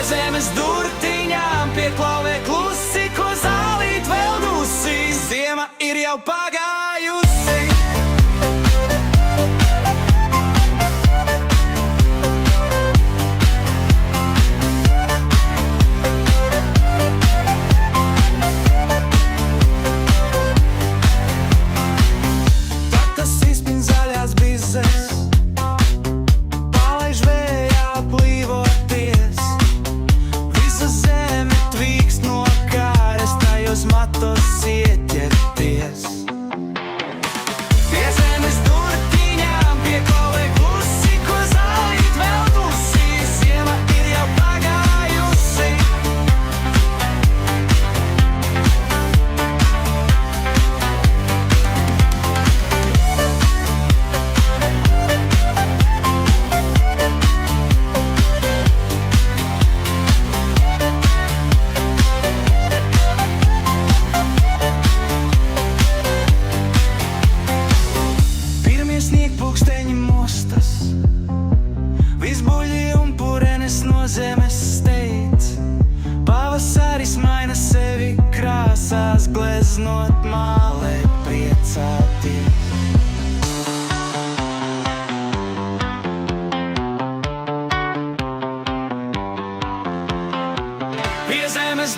zemes durtiņām pieklauvē klusi, ko zālīt vēl dusi. Ziema ir jau pagājusi. Taktas izspin zaļās bizes, palaiž vējā plīvoties. Visa zeme tvīkst no kāres, tajos matos ieķerties. Pie zemes durtiņām pieklauvē klusi, ko zālīt vēl dusi. Ziema ir jau pagājusi. Pirmie sniegpulksteņi mostas, viss buļļi un purenes no zemes steidz. Pavasaris maina sevi krāsās, gleznot mālē priecāties. Pie zemes